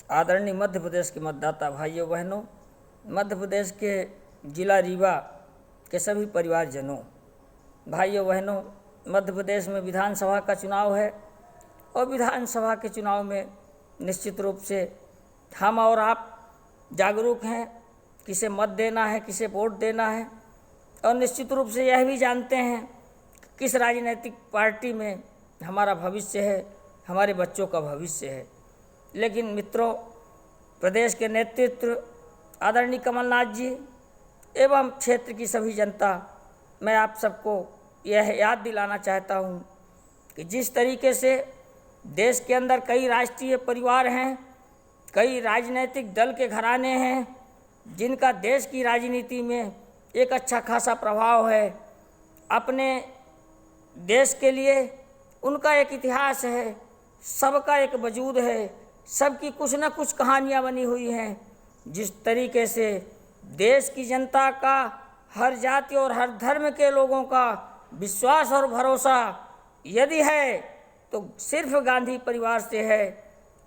आदरणीय मध्य प्रदेश के मतदाता भाइयों बहनों, मध्य प्रदेश के जिला रीवा के सभी परिवारजनों, भाइयों बहनों, मध्य प्रदेश में विधानसभा का चुनाव है और विधानसभा के चुनाव में निश्चित रूप से हम और आप जागरूक हैं किसे मत देना है, किसे वोट देना है, और निश्चित रूप से यह भी जानते हैं कि किस राजनीतिक पार्टी में हमारा भविष्य है, हमारे बच्चों का भविष्य है। लेकिन मित्रों, प्रदेश के नेतृत्व आदरणीय कमलनाथ जी एवं क्षेत्र की सभी जनता, मैं आप सबको यह याद दिलाना चाहता हूँ कि जिस तरीके से देश के अंदर कई राष्ट्रीय परिवार हैं, कई राजनीतिक दल के घराने हैं जिनका देश की राजनीति में एक अच्छा खासा प्रभाव है, अपने देश के लिए उनका एक इतिहास है, सबका एक वजूद है, सबकी कुछ न कुछ कहानियाँ बनी हुई हैं। जिस तरीके से देश की जनता का, हर जाति और हर धर्म के लोगों का विश्वास और भरोसा यदि है तो सिर्फ गांधी परिवार से है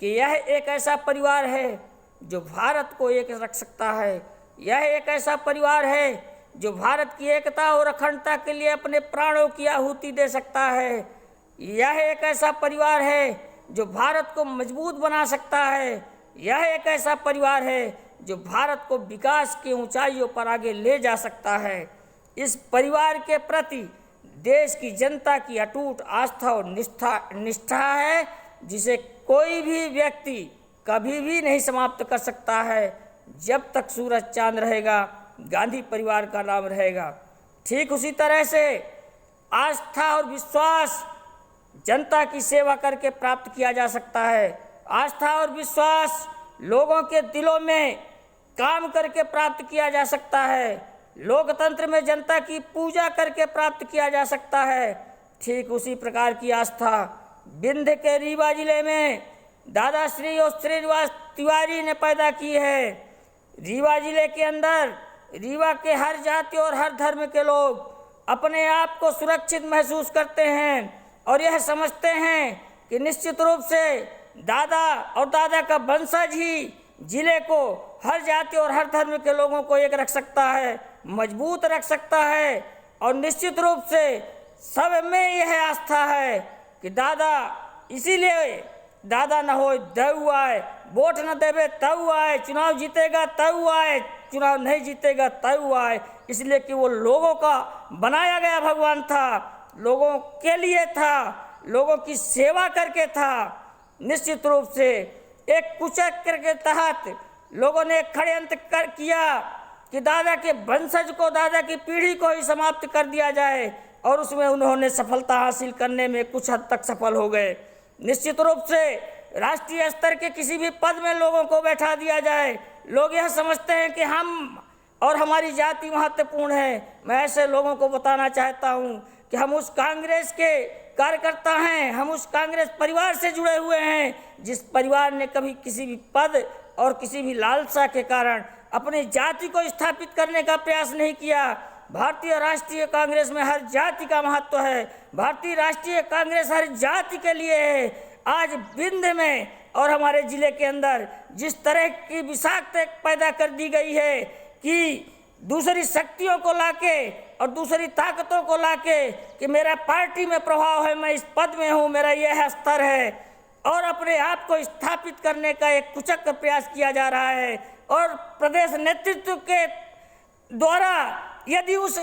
कि यह एक ऐसा परिवार है जो भारत को एक रख सकता है। यह एक ऐसा परिवार है जो भारत की एकता और अखंडता के लिए अपने प्राणों की आहुति दे सकता है। यह एक ऐसा परिवार है जो भारत को मजबूत बना सकता है। यह एक ऐसा परिवार है जो भारत को विकास की ऊंचाइयों पर आगे ले जा सकता है। इस परिवार के प्रति देश की जनता की अटूट आस्था और निष्ठा है, जिसे कोई भी व्यक्ति कभी भी नहीं समाप्त कर सकता है। जब तक सूरज चांद रहेगा, गांधी परिवार का नाम रहेगा। ठीक उसी तरह से आस्था और विश्वास जनता की सेवा करके प्राप्त किया जा सकता है। आस्था और विश्वास लोगों के दिलों में काम करके प्राप्त किया जा सकता है। लोकतंत्र में जनता की पूजा करके प्राप्त किया जा सकता है। ठीक उसी प्रकार की आस्था विंध्य के रीवा जिले में दादा श्री और श्रीनिवास तिवारी ने पैदा की है। रीवा जिले के अंदर रीवा के हर जाति और हर धर्म के लोग अपने आप को सुरक्षित महसूस करते हैं और यह समझते हैं कि निश्चित रूप से दादा और दादा का वंशज ही जिले को, हर जाति और हर धर्म के लोगों को एक रख सकता है, मजबूत रख सकता है। और निश्चित रूप से सब में यह आस्था है कि दादा, इसीलिए दादा न हो दऊ आए, वोट न देवे तऊ आए, चुनाव जीतेगा तऊ आए, चुनाव नहीं जीतेगा तऊ आए। इसलिए कि वो लोगों का बनाया गया भगवान था, लोगों के लिए था, लोगों की सेवा करके था। निश्चित रूप से एक कुचक्र के तहत लोगों ने षड्यंत्र किया कि दादा के वंशज को, दादा की पीढ़ी को ही समाप्त कर दिया जाए, और उसमें उन्होंने सफलता हासिल करने में कुछ हद तक सफल हो गए। निश्चित रूप से राष्ट्रीय स्तर के किसी भी पद में लोगों को बैठा दिया जाए, लोग यह समझते हैं कि हम और हमारी जाति महत्वपूर्ण है। मैं ऐसे लोगों को बताना चाहता हूँ कि हम उस कांग्रेस के कार्यकर्ता हैं, हम उस कांग्रेस परिवार से जुड़े हुए हैं जिस परिवार ने कभी किसी भी पद और किसी भी लालसा के कारण अपनी जाति को स्थापित करने का प्रयास नहीं किया। भारतीय राष्ट्रीय कांग्रेस में हर जाति का महत्व है। भारतीय राष्ट्रीय कांग्रेस हर जाति के लिए है। आज विंध्य में और हमारे जिले के अंदर जिस तरह की विषाक्तता पैदा कर दी गई है कि दूसरी शक्तियों को लाके और दूसरी ताकतों को लाके कि मेरा पार्टी में प्रभाव है, मैं इस पद में हूँ, मेरा यह स्तर है, और अपने आप को स्थापित करने का एक कुचक्र प्रयास किया जा रहा है। और प्रदेश नेतृत्व के द्वारा यदि उस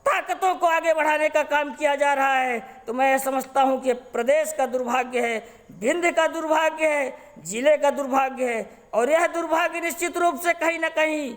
ताकतों को आगे बढ़ाने का काम किया जा रहा है तो मैं समझता हूँ कि प्रदेश का दुर्भाग्य है, विंध्य का दुर्भाग्य है, जिले का दुर्भाग्य है। और यह दुर्भाग्य निश्चित रूप से कहीं ना कहीं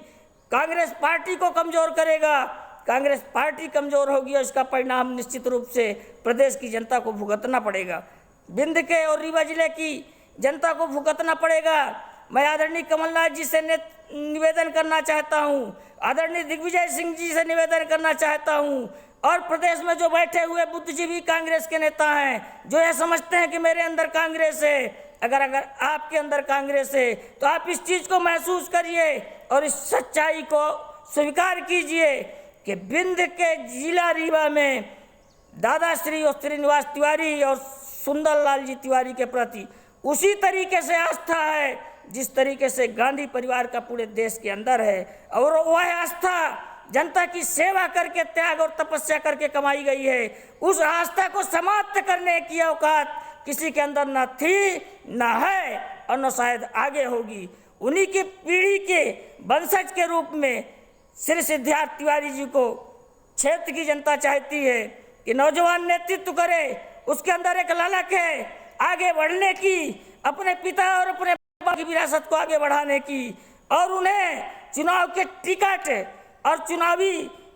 कांग्रेस पार्टी को कमज़ोर करेगा। कांग्रेस पार्टी कमज़ोर होगी और इसका परिणाम निश्चित रूप से प्रदेश की जनता को भुगतना पड़ेगा, विंध्य के और रीवा जिले की जनता को भुगतना पड़ेगा। मैं आदरणीय कमलनाथ जी से निवेदन करना चाहता हूँ, आदरणीय दिग्विजय सिंह जी से निवेदन करना चाहता हूँ, और प्रदेश में जो बैठे हुए बुद्धिजीवी कांग्रेस के नेता हैं जो यह समझते हैं कि मेरे अंदर कांग्रेस है, अगर आपके अंदर कांग्रेस है तो आप इस चीज़ को महसूस करिए और इस सच्चाई को स्वीकार कीजिए कि विंध्य के जिला रीवा में दादा श्री और श्रीनिवास तिवारी और सुंदरलाल जी तिवारी के प्रति उसी तरीके से आस्था है जिस तरीके से गांधी परिवार का पूरे देश के अंदर है, और वह आस्था जनता की सेवा करके, त्याग और तपस्या करके कमाई गई है, उस आस्था को समाप्त करने की औकात किसी के अंदर न थी, न है और न शायद आगे होगी। उन्हीं की पीढ़ी के वंशज के रूप में श्री सिद्धार्थ तिवारी जी को क्षेत्र की जनता चाहती है कि नौजवान नेतृत्व करे, उसके अंदर एक ललक है आगे बढ़ने की, अपने पिता और अपने बाबा की विरासत को आगे बढ़ाने की, और उन्हें चुनाव के टिकट और चुनावी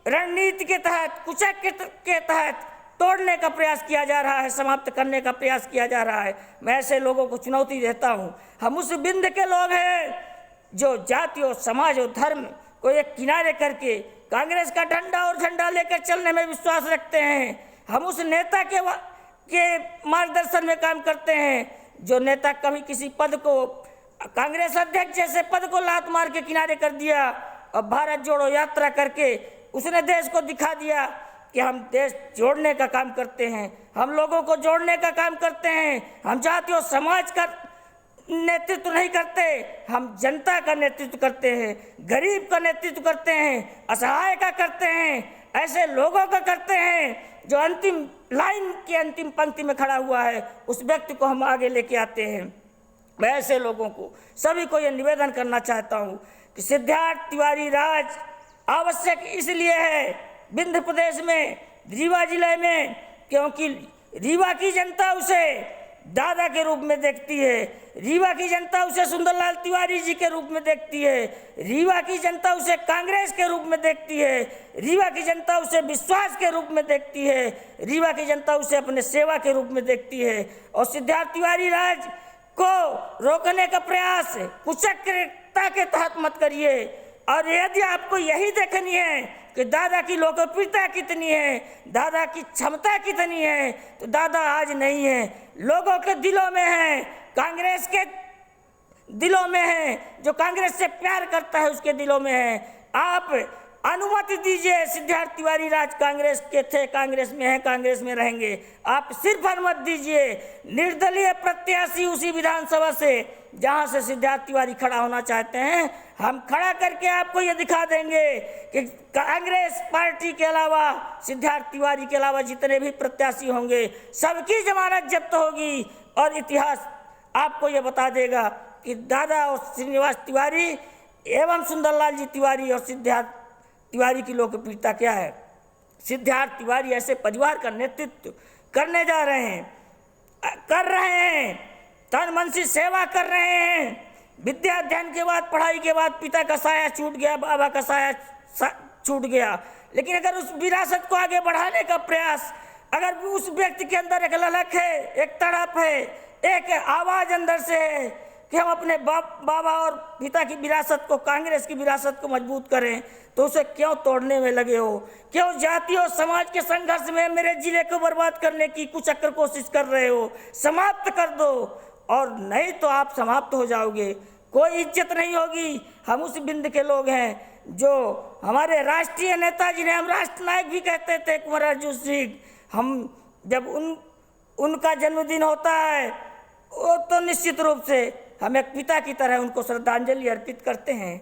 रणनीति के तहत, कुचक के तहत तोड़ने का प्रयास किया जा रहा है, समाप्त करने का प्रयास किया जा रहा है। मैं ऐसे लोगों को चुनौती देता हूँ। हम उस बिंद के लोग हैं जो जाति और समाज और धर्म को एक किनारे करके कांग्रेस का डंडा और झंडा लेकर चलने में विश्वास रखते हैं। हम उस नेता के मार्गदर्शन में काम करते हैं जो नेता कभी किसी पद को, कांग्रेस अध्यक्ष जैसे पद को लात मार के किनारे कर दिया और भारत जोड़ो यात्रा करके उसने देश को दिखा दिया कि हम देश जोड़ने का काम करते हैं, हम लोगों को जोड़ने का काम करते हैं, हम जाति और समाज का नेतृत्व नहीं करते, हम जनता का नेतृत्व करते हैं, गरीब का नेतृत्व करते हैं, असहाय का करते हैं, ऐसे लोगों का करते हैं जो अंतिम लाइन की अंतिम पंक्ति में खड़ा हुआ है, उस व्यक्ति को हम आगे लेके आते हैं। मैं ऐसे लोगों को, सभी को ये निवेदन करना चाहता हूँ कि सिद्धार्थ तिवारी राज आवश्यक इसलिए है विंध्य प्रदेश में, रीवा जिले में, क्योंकि रीवा की जनता उसे दादा के रूप में देखती है, रीवा की जनता उसे सुंदरलाल तिवारी जी के रूप में देखती है, रीवा की जनता उसे कांग्रेस के रूप में देखती है, रीवा की जनता उसे विश्वास के रूप में देखती है, रीवा की जनता उसे अपने सेवा के रूप में देखती है। और सिद्धार्थ तिवारी राज को रोकने का प्रयास कुचक्रियता के तहत मत करिए। और यदि आपको यही देखनी है कि दादा की लोकप्रियता कितनी है, दादा की क्षमता कितनी है, तो दादा आज नहीं है, लोगों के दिलों में है, कांग्रेस के दिलों में है, जो कांग्रेस से प्यार करता है उसके दिलों में है। आप अनुमति दीजिए, सिद्धार्थ तिवारी राज कांग्रेस के थे, कांग्रेस में हैं, कांग्रेस में रहेंगे। आप सिर्फ अनुमति दीजिए, निर्दलीय प्रत्याशी उसी विधानसभा से जहां से सिद्धार्थ तिवारी खड़ा होना चाहते हैं, हम खड़ा करके आपको ये दिखा देंगे कि कांग्रेस पार्टी के अलावा, सिद्धार्थ तिवारी के अलावा जितने भी प्रत्याशी होंगे सबकी जमानत जब्त होगी। और इतिहास आपको ये बता देगा कि दादा और श्रीनिवास तिवारी एवं सुंदरलाल जी तिवारी और सिद्धार्थ तिवारी की लोकप्रियता क्या है। सिद्धार्थ तिवारी ऐसे परिवार का नेतृत्व करने जा रहे हैं, कर रहे हैं, तन मन से सेवा कर रहे हैं। विद्या अध्ययन के बाद, पढ़ाई के बाद पिता का साया छूट गया, बाबा का साया छूट गया, लेकिन अगर उस विरासत को आगे बढ़ाने का प्रयास, अगर उस व्यक्ति के अंदर एक ललक है, एक तड़प है, एक आवाज अंदर से है कि हम अपने बाबा और पिता की विरासत को, कांग्रेस की विरासत को मजबूत करें, तो उसे क्यों तोड़ने में लगे हो? क्यों जाति और समाज के संघर्ष में मेरे जिले को बर्बाद करने की कुचक्र कोशिश कर रहे हो? समाप्त कर दो, और नहीं तो आप समाप्त हो जाओगे, कोई इज्जत नहीं होगी। हम उस बिंद के लोग हैं जो हमारे राष्ट्रीय नेता, जिन्हें हम राष्ट्र नायक भी कहते थे, कुंवर अर्जुन सिंह, हम जब उनका जन्मदिन होता है वो तो निश्चित रूप से हम एक पिता की तरह उनको श्रद्धांजलि अर्पित करते हैं।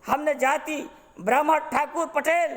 हमने जाति, ब्राह्मण, ठाकुर, पटेल,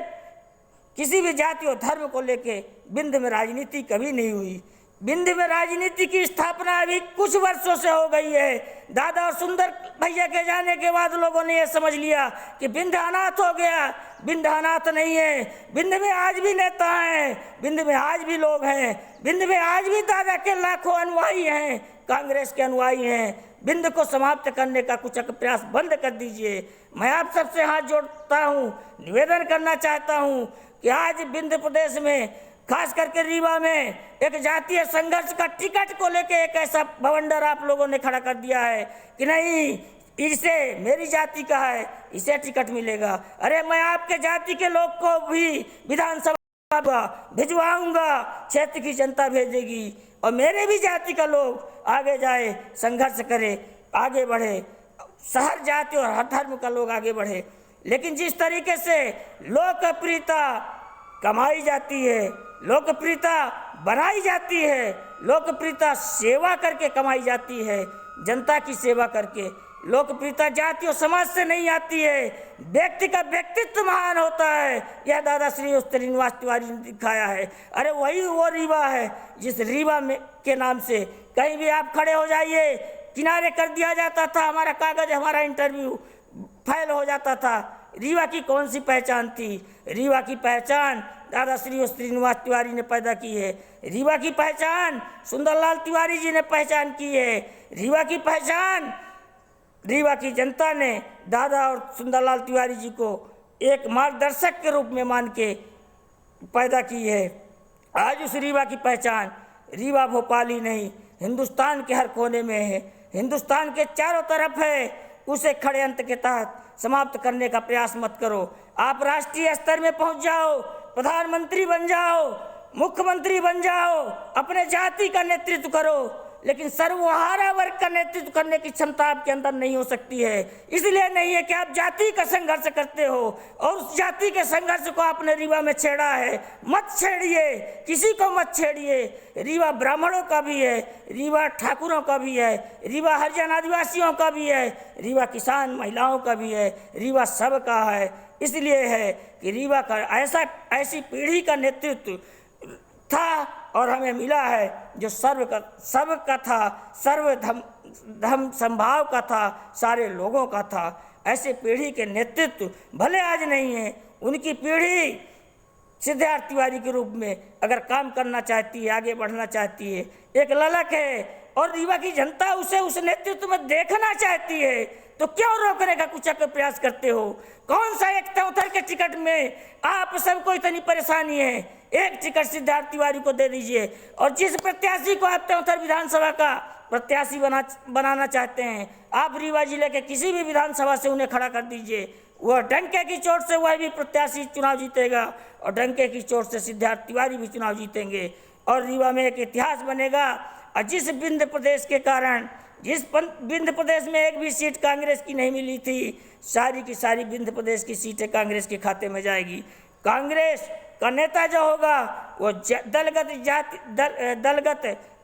किसी भी जाति और धर्म को लेके बिंद में राजनीति कभी नहीं हुई। बिंद में राजनीति की स्थापना अभी कुछ वर्षों से हो गई है। दादा और सुंदर भैया के जाने के बाद लोगों ने यह समझ लिया कि बिंद अनाथ हो गया। बिंद अनाथ नहीं है, बिंद में आज भी नेता हैं, बिंद में आज भी लोग हैं, बिंद में आज भी दादा के लाखों अनुयायी हैं, कांग्रेस के अनुयायी हैं। बिंद को समाप्त करने का कुछ प्रयास बंद कर दीजिए। मैं आप सबसे हाथ जोड़ता हूँ, निवेदन करना चाहता हूँ कि आज बिंद प्रदेश में, खास करके रीवा में, एक जातीय संघर्ष का टिकट को लेके एक ऐसा बवंडर आप लोगों ने खड़ा कर दिया है कि नहीं, इसे मेरी जाति का है, इसे टिकट मिलेगा। अरे मैं आपके जाति के लोग को भी विधानसभा भिजवाऊंगा, क्षेत्र की जनता भेजेगी, और मेरे भी जाति का लोग आगे जाए, संघर्ष करे, आगे बढ़े, हर जाति और हर धर्म का लोग आगे बढ़े। लेकिन जिस तरीके से लोकप्रियता कमाई जाती है, लोकप्रियता बनाई जाती है, लोकप्रियता सेवा करके कमाई जाती है, जनता की सेवा करके, लोकप्रियता जाति और समाज से नहीं आती है, व्यक्ति का व्यक्तित्व महान होता है। यह दादा श्री श्रीनिवास तिवारी ने दिखाया है। अरे वही वो रीवा है जिस रीवा में के नाम से कहीं भी आप खड़े हो जाइए, किनारे कर दिया जाता था, हमारा कागज, हमारा इंटरव्यू फाइल हो जाता था। रीवा की कौन सी पहचान थी? रीवा की पहचान दादा श्री श्रीनिवास तिवारी ने पैदा की है। रीवा की पहचान सुंदरलाल तिवारी जी ने पहचान की है। रीवा की पहचान रीवा की जनता ने दादा और सुंदरलाल तिवारी जी को एक मार्गदर्शक के रूप में मान के पैदा की है। आज उस रीवा की पहचान रीवा भोपाल ही नहीं, हिंदुस्तान के हर कोने में है, हिंदुस्तान के चारों तरफ है। उसे षड्यंत्र के तहत समाप्त करने का प्रयास मत करो। आप राष्ट्रीय स्तर में पहुंच जाओ, प्रधानमंत्री बन जाओ, मुख्यमंत्री बन जाओ, अपने जाति का नेतृत्व करो, लेकिन सर्वहारा वर्ग का नेतृत्व करने की क्षमता आपके अंदर नहीं हो सकती है। इसलिए नहीं है कि आप जाति का संघर्ष करते हो और उस जाति के संघर्ष को आपने रीवा में छेड़ा है। मत छेड़िए, किसी को मत छेड़िए। रीवा ब्राह्मणों का भी है, रीवा ठाकुरों का भी है, रीवा हरिजन आदिवासियों का भी है, रीवा किसान महिलाओं का भी है, रीवा सबका है। इसलिए है कि रीवा का ऐसी पीढ़ी का नेतृत्व था और हमें मिला है जो सबका था, सर्वधर्म संभाव का था, सारे लोगों का था। ऐसे पीढ़ी के नेतृत्व भले आज नहीं है, उनकी पीढ़ी सिद्धार्थ तिवारी के रूप में अगर काम करना चाहती है, आगे बढ़ना चाहती है, एक ललक है और रीवा की जनता उसे उस नेतृत्व में देखना चाहती है, तो क्यों रोकने का कुछ प्रयास करते हो? कौन सा एक चौथर के टिकट में आप सबको इतनी परेशानी है? एक टिकट सिद्धार्थ तिवारी को दे दीजिए और जिस प्रत्याशी को आप चौथर विधानसभा का प्रत्याशी बनाना चाहते हैं, आप रीवा जिले के किसी भी विधानसभा से उन्हें खड़ा कर दीजिए। वह डंके की चोट से वह भी प्रत्याशी चुनाव जीतेगा और डंके की चोट से सिद्धार्थ तिवारी भी चुनाव जीतेंगे और रीवा में एक इतिहास बनेगा। और जिस विंध्य प्रदेश के कारण, जिस विंध्य प्रदेश में एक भी सीट कांग्रेस की नहीं मिली थी, सारी की सारी विंध्य प्रदेश की सीटें कांग्रेस के खाते में जाएगी। कांग्रेस का नेता जो होगा वो दलगत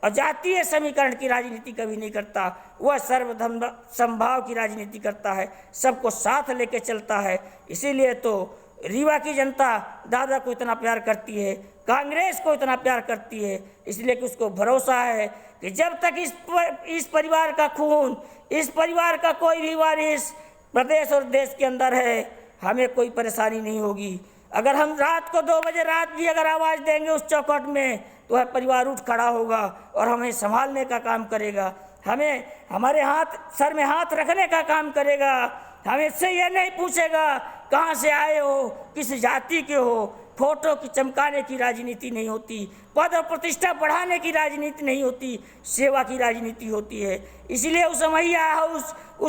और जातीय समीकरण की राजनीति कभी नहीं करता, वह सर्वधर्म संभाव की राजनीति करता है, सबको साथ लेके चलता है। इसीलिए तो रीवा की जनता दादा को इतना प्यार करती है, कांग्रेस को इतना प्यार करती है, इसलिए कि उसको भरोसा है कि जब तक इस परिवार का खून, इस परिवार का कोई भी वारिस प्रदेश और देश के अंदर है, हमें कोई परेशानी नहीं होगी। अगर हम रात को 2 बजे रात भी अगर आवाज़ देंगे उस चौखट में, तो वह परिवार उठ खड़ा होगा और हमें संभालने का काम करेगा, हमें हमारे सर में हाथ रखने का काम करेगा। हमें से यह नहीं पूछेगा कहाँ से आए हो, किस जाति के हो। फोटो की चमकाने की राजनीति नहीं होती, पद और प्रतिष्ठा बढ़ाने की राजनीति नहीं होती, सेवा की राजनीति होती है। इसलिए उस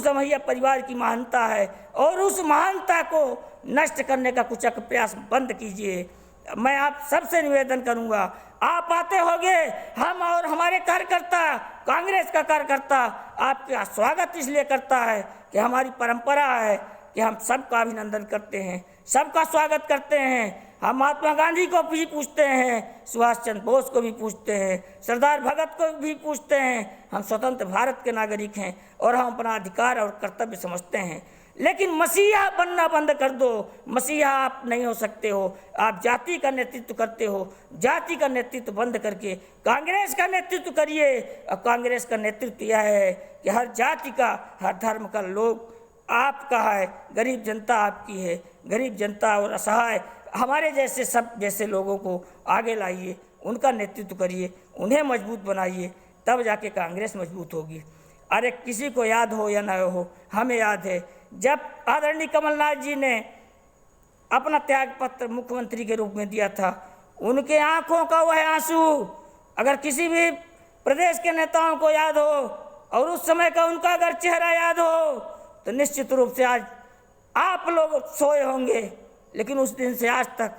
अमैया परिवार की महानता है और उस महानता को नष्ट करने का कुछ प्रयास बंद कीजिए। मैं आप सबसे निवेदन करूंगा, आप आते होंगे, हम और हमारे कार्यकर्ता, कांग्रेस का कार्यकर्ता आपका स्वागत इसलिए करता है कि हमारी परंपरा है कि हम सबका अभिनंदन करते हैं, सबका स्वागत करते हैं। हम महात्मा गांधी को भी पूछते हैं, सुभाष चंद्र बोस को भी पूछते हैं, सरदार भगत को भी पूछते हैं। हम स्वतंत्र भारत के नागरिक हैं और हम अपना अधिकार और कर्तव्य समझते हैं। लेकिन मसीहा बनना बंद कर दो, मसीहा आप नहीं हो सकते हो। आप जाति का नेतृत्व करते हो, जाति का नेतृत्व बंद करके कांग्रेस का नेतृत्व करिए। और कांग्रेस का नेतृत्व यह है कि हर जाति का, हर धर्म का लोग आपका है, गरीब जनता आपकी है। गरीब जनता और असहाय हमारे जैसे सब जैसे लोगों को आगे लाइए, उनका नेतृत्व करिए, उन्हें मजबूत बनाइए, तब जाके कांग्रेस मजबूत होगी। अरे किसी को याद हो या ना हो, हमें याद है जब आदरणीय कमलनाथ जी ने अपना त्यागपत्र मुख्यमंत्री के रूप में दिया था, उनके आंखों का वह आंसू अगर किसी भी प्रदेश के नेताओं को याद हो और उस समय का उनका अगर चेहरा याद हो, तो निश्चित रूप से आज आप लोग सोए होंगे। लेकिन उस दिन से आज तक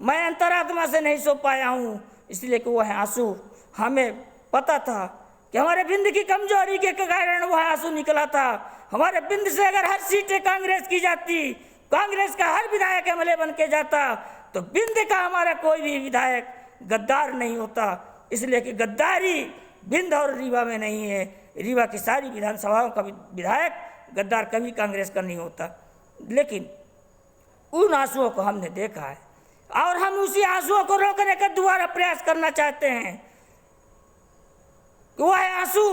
मैं अंतरात्मा से नहीं सो पाया हूँ, इसलिए कि वह आंसू हमें पता था कि हमारे बिंद की कमजोरी के कारण वह आंसू निकला था। हमारे बिंद से अगर हर सीटें कांग्रेस की जाती, कांग्रेस का हर विधायक एमएलए बन के जाता, तो बिंद का हमारा कोई भी विधायक गद्दार नहीं होता। इसलिए कि गद्दारी बिंद और रीवा में नहीं है, रीवा की सारी विधानसभाओं का विधायक गद्दार कभी कांग्रेस का नहीं होता। लेकिन उन आंसुओं को हमने देखा है और हम उसी आंसुओं को रोकने का दोबारा प्रयास करना चाहते हैं। वह आंसू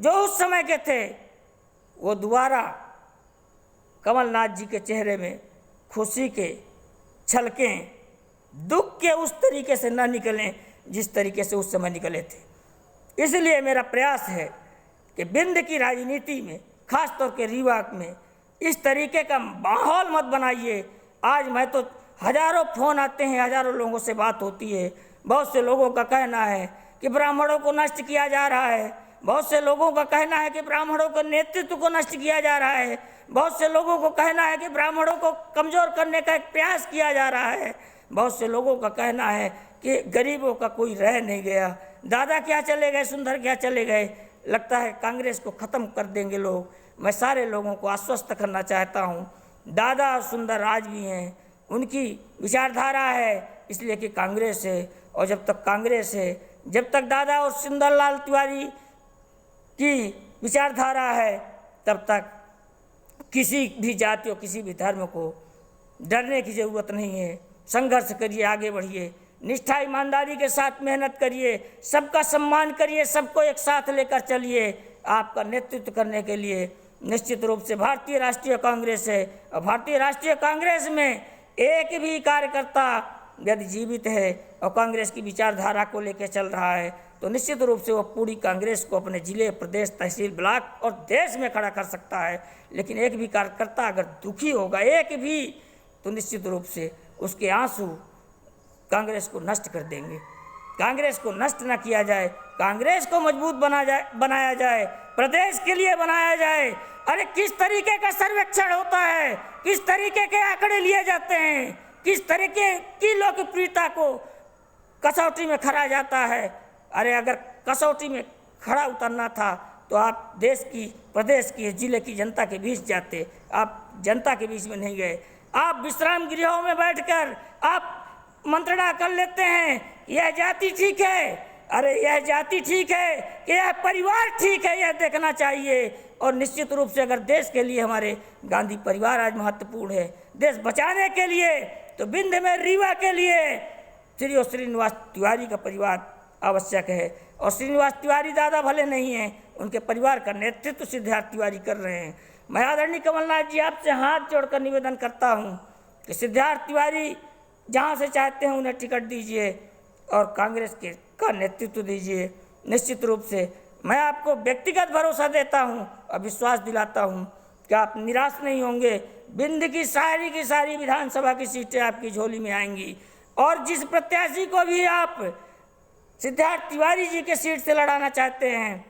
जो उस समय के थे वो दोबारा कमलनाथ जी के चेहरे में खुशी के छलकें, दुख के उस तरीके से न निकलें जिस तरीके से उस समय निकले थे। इसलिए मेरा प्रयास है कि बिंद की राजनीति में, खास तौर के रीवा में, इस तरीके का माहौल मत बनाइए। आज मैं तो हजारों फ़ोन आते हैं, हजारों लोगों से बात होती है। बहुत से लोगों का कहना है कि ब्राह्मणों को नष्ट किया जा रहा है, बहुत से लोगों का कहना है कि ब्राह्मणों के नेतृत्व को नष्ट किया जा रहा है, बहुत से लोगों को कहना है कि ब्राह्मणों को कमज़ोर करने का एक प्रयास किया जा रहा है, बहुत से लोगों का कहना है कि गरीबों का कोई रह नहीं गया, दादा क्या चले गए, सुंदर क्या चले गए, लगता है कांग्रेस को ख़त्म कर देंगे लोग। मैं सारे लोगों को आश्वस्त करना चाहता हूँ, दादा और सुंदर आज भी हैं, उनकी विचारधारा है इसलिए कि कांग्रेस है, और जब तक कांग्रेस है, जब तक दादा और सुंदरलाल तिवारी की विचारधारा है, तब तक किसी भी जाति और किसी भी धर्म को डरने की ज़रूरत नहीं है। संघर्ष करिए, आगे बढ़िए, निष्ठा ईमानदारी के साथ मेहनत करिए, सबका सम्मान करिए, सबको एक साथ लेकर चलिए। आपका नेतृत्व करने के लिए निश्चित रूप से भारतीय राष्ट्रीय कांग्रेस है, और भारतीय राष्ट्रीय कांग्रेस में एक भी कार्यकर्ता यदि जीवित है और कांग्रेस की विचारधारा को लेकर चल रहा है तो निश्चित रूप से वो पूरी कांग्रेस को अपने जिले, प्रदेश, तहसील, ब्लॉक और देश में खड़ा कर सकता है। लेकिन एक भी कार्यकर्ता अगर दुखी होगा, एक भी, तो निश्चित रूप से उसके आंसू कांग्रेस को नष्ट कर देंगे। कांग्रेस को नष्ट न किया जाए, कांग्रेस को मजबूत बनाया जाए, प्रदेश के लिए बनाया जाए। अरे किस तरीके का सर्वेक्षण होता है, किस तरीके के आंकड़े लिए जाते हैं, किस तरीके की लोकप्रियता को कसौटी में खड़ा जाता है। अरे अगर कसौटी में खड़ा उतरना था तो आप देश की, प्रदेश की, जिले की जनता के बीच जाते, आप जनता के बीच में नहीं गए। आप विश्राम गृहों में बैठकर आप मंत्रणा कर लेते हैं, यह जाति ठीक है, अरे यह जाति ठीक है कि यह परिवार ठीक है, यह देखना चाहिए। और निश्चित रूप से अगर देश के लिए हमारे गांधी परिवार आज महत्वपूर्ण है, देश बचाने के लिए, तो बिंद में रीवा के लिए श्री और श्रीनिवास तिवारी का परिवार आवश्यक है। और श्रीनिवास तिवारी दादा भले नहीं हैं, उनके परिवार का नेतृत्व सिद्धार्थ तिवारी कर रहे हैं। मैं आदरणीय कमलनाथ जी आपसे हाथ जोड़कर निवेदन करता हूं कि सिद्धार्थ तिवारी जहां से चाहते हैं उन्हें टिकट दीजिए और कांग्रेस के का नेतृत्व दीजिए। निश्चित रूप से मैं आपको व्यक्तिगत भरोसा देता हूं और विश्वास दिलाता हूं कि आप निराश नहीं होंगे। बिंद की सारी विधानसभा की सीटें आपकी झोली में आएंगी, और जिस प्रत्याशी को भी आप सिद्धार्थ तिवारी जी के सीट से लड़ाना चाहते हैं,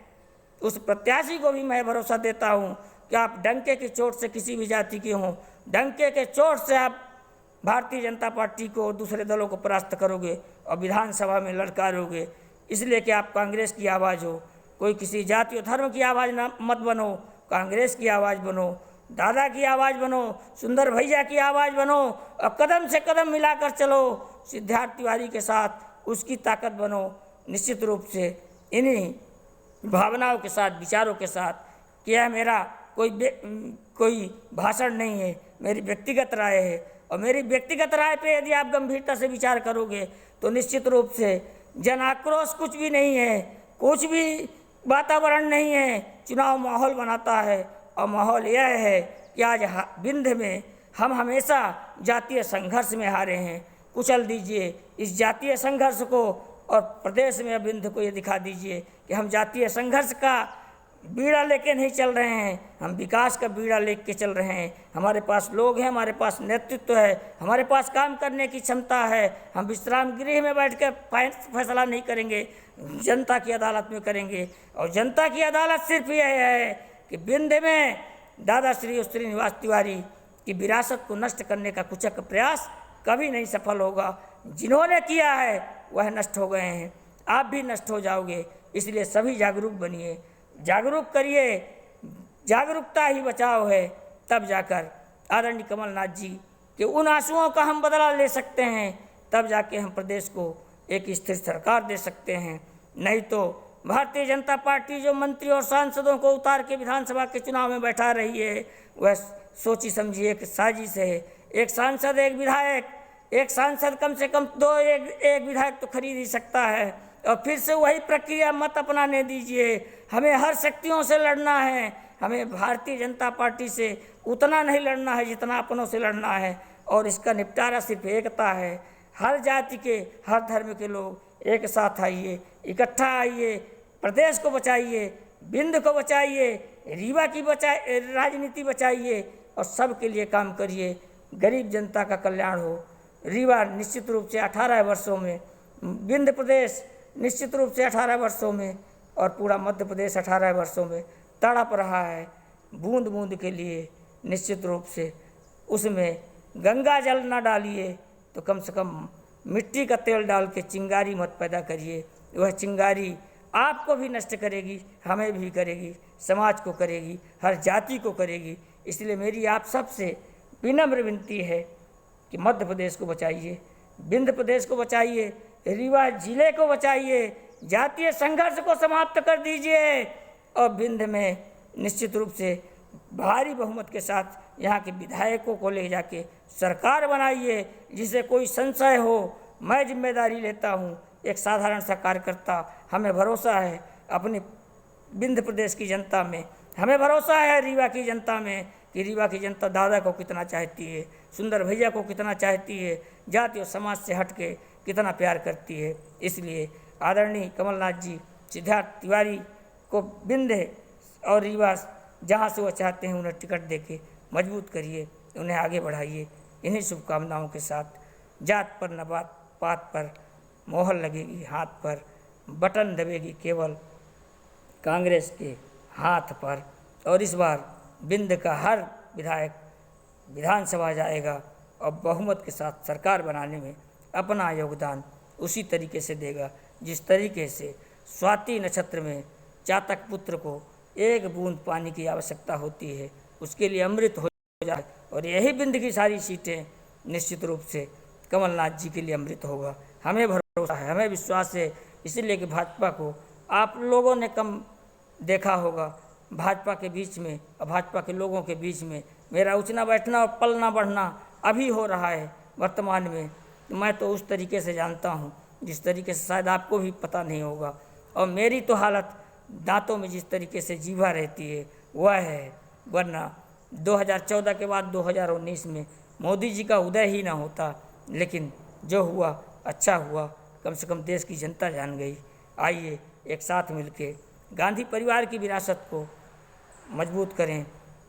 उस प्रत्याशी को भी मैं भरोसा देता हूं कि आप डंके की चोट से, किसी भी जाति के हों, डंके के चोट से आप भारतीय जनता पार्टी को, दूसरे दलों को परास्त करोगे और विधानसभा में लड़कारोगे। इसलिए कि आप कांग्रेस की आवाज़ हो, कोई किसी जाति और धर्म की आवाज़ ना मत बनो, कांग्रेस की आवाज़ बनो, दादा की आवाज़ बनो, सुंदर भैया की आवाज़ बनो, और कदम से कदम मिलाकर चलो सिद्धार्थ तिवारी के साथ, उसकी ताकत बनो। निश्चित रूप से इन्हीं भावनाओं के साथ, विचारों के साथ कि यह मेरा कोई भाषण नहीं है, मेरी व्यक्तिगत राय है, और मेरी व्यक्तिगत राय पे यदि आप गंभीरता से विचार करोगे तो निश्चित रूप से जन आक्रोश कुछ भी नहीं है, कुछ भी वातावरण नहीं है, चुनाव माहौल बनाता है। और माहौल यह है कि आज बिंद में हम हमेशा जातीय संघर्ष में हारे हैं। कुचल दीजिए इस जातीय संघर्ष को, और प्रदेश में बिंद को ये दिखा दीजिए कि हम जातीय संघर्ष का बीड़ा लेके नहीं चल रहे हैं, हम विकास का बीड़ा लेके चल रहे हैं। हमारे पास लोग हैं, हमारे पास नेतृत्व है, हमारे पास काम करने की क्षमता है। हम विश्राम गृह में बैठ कर फैसला नहीं करेंगे, जनता की अदालत में करेंगे। और जनता की अदालत सिर्फ यह है कि बिंद में दादा श्री श्रीनिवास तिवारी की विरासत को नष्ट करने का कुचक प्रयास कभी नहीं सफल होगा। जिन्होंने किया है वह नष्ट हो गए हैं, आप भी नष्ट हो जाओगे। इसलिए सभी जागरूक बनिए, जागरूक करिए, जागरूकता ही बचाव है। तब जाकर आदरणीय कमलनाथ जी के उन आंसुओं का हम बदला ले सकते हैं, तब जाके हम प्रदेश को एक स्थिर सरकार दे सकते हैं। नहीं तो भारतीय जनता पार्टी जो मंत्री और सांसदों को उतार के विधानसभा के चुनाव में बैठा रही है, वह सोची समझी एक साजिश है। एक सांसद, एक सांसद कम से कम एक विधायक तो खरीद ही सकता है। और फिर से वही प्रक्रिया मत अपनाने दीजिए। हमें हर शक्तियों से लड़ना है। हमें भारतीय जनता पार्टी से उतना नहीं लड़ना है जितना अपनों से लड़ना है। और इसका निपटारा सिर्फ एकता है। हर जाति के, हर धर्म के लोग एक साथ आइए, इकट्ठा आइए, प्रदेश को बचाइए, बिंद को बचाइए, रीवा की राजनीति बचाइए और सबके लिए काम करिए। गरीब जनता का कल्याण हो। रीवा निश्चित रूप से 18 वर्षों में, बिंद प्रदेश निश्चित रूप से 18 वर्षों में और पूरा मध्य प्रदेश 18 वर्षों में तड़प रहा है बूंद बूंद के लिए। निश्चित रूप से उसमें गंगा जल ना डालिए तो कम से कम मिट्टी का तेल डाल के चिंगारी मत पैदा करिए। वह चिंगारी आपको भी नष्ट करेगी, हमें भी करेगी, समाज को करेगी, हर जाति को करेगी। इसलिए मेरी आप सबसे विनम्र विनती है कि मध्य प्रदेश को बचाइए, बिंद प्रदेश को बचाइए, रीवा जिले को बचाइए, जातीय संघर्ष को समाप्त कर दीजिए और बिंद में निश्चित रूप से भारी बहुमत के साथ यहाँ के विधायकों को ले जाके सरकार बनाइए। जिसे कोई संशय हो, मैं जिम्मेदारी लेता हूँ, एक साधारण सा कार्यकर्ता। हमें भरोसा है अपनी बिंद प्रदेश की जनता में, हमें भरोसा है रीवा की जनता में कि रीवा की जनता दादा को कितना चाहती है, सुंदर भैया को कितना चाहती है, जाति और समाज से हट के कितना प्यार करती है। इसलिए आदरणीय कमलनाथ जी सिद्धार्थ तिवारी को बिंद और रीवा जहाँ से वो चाहते हैं उन्हें टिकट देके मजबूत करिए, उन्हें आगे बढ़ाइए। इन्हीं शुभकामनाओं के साथ जात पर न पात पर मोहर लगेगी हाथ पर, बटन दबेगी केवल कांग्रेस के हाथ पर। और इस बार बिंद का हर विधायक विधानसभा जाएगा और बहुमत के साथ सरकार बनाने में अपना योगदान उसी तरीके से देगा जिस तरीके से स्वाति नक्षत्र में चातक पुत्र को एक बूंद पानी की आवश्यकता होती है, उसके लिए अमृत हो जाए। और यही बिंद की सारी सीटें निश्चित रूप से कमलनाथ जी के लिए अमृत होगा। हमें भरोसा है, हमें विश्वास है। इसीलिए कि भाजपा को आप लोगों ने कम देखा होगा। भाजपा के बीच में और भाजपा के लोगों के बीच में मेरा उठना बैठना और पलना बढ़ना अभी हो रहा है वर्तमान में। मैं तो उस तरीके से जानता हूँ जिस तरीके से शायद आपको भी पता नहीं होगा। और मेरी तो हालत दांतों में जिस तरीके से जीवा रहती है वह है, वरना 2014 के बाद 2019 में मोदी जी का उदय ही ना होता। लेकिन जो हुआ अच्छा हुआ, कम से कम देश की जनता जान गई। आइए एक साथ मिलके गांधी परिवार की विरासत को मजबूत करें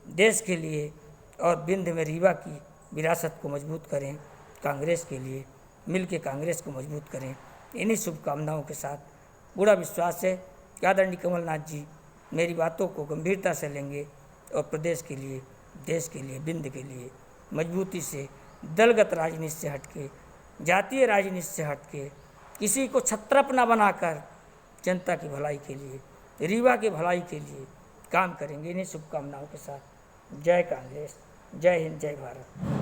देश के लिए और बिंद में रीवा की विरासत को मजबूत करें कांग्रेस के लिए, मिलके कांग्रेस को मजबूत करें। इन्हीं शुभकामनाओं के साथ पूरा विश्वास है कि आदरणीय कमलनाथ जी मेरी बातों को गंभीरता से लेंगे और प्रदेश के लिए, देश के लिए, बिंद के लिए मजबूती से दलगत राजनीति से हटके, जातीय राजनीति से हटके, किसी को छत्रप न बनाकर जनता की भलाई के लिए, रीवा की भलाई के लिए काम करेंगे। इन्हीं शुभकामनाओं के साथ जय कांग्रेस, जय हिंद, जय भारत।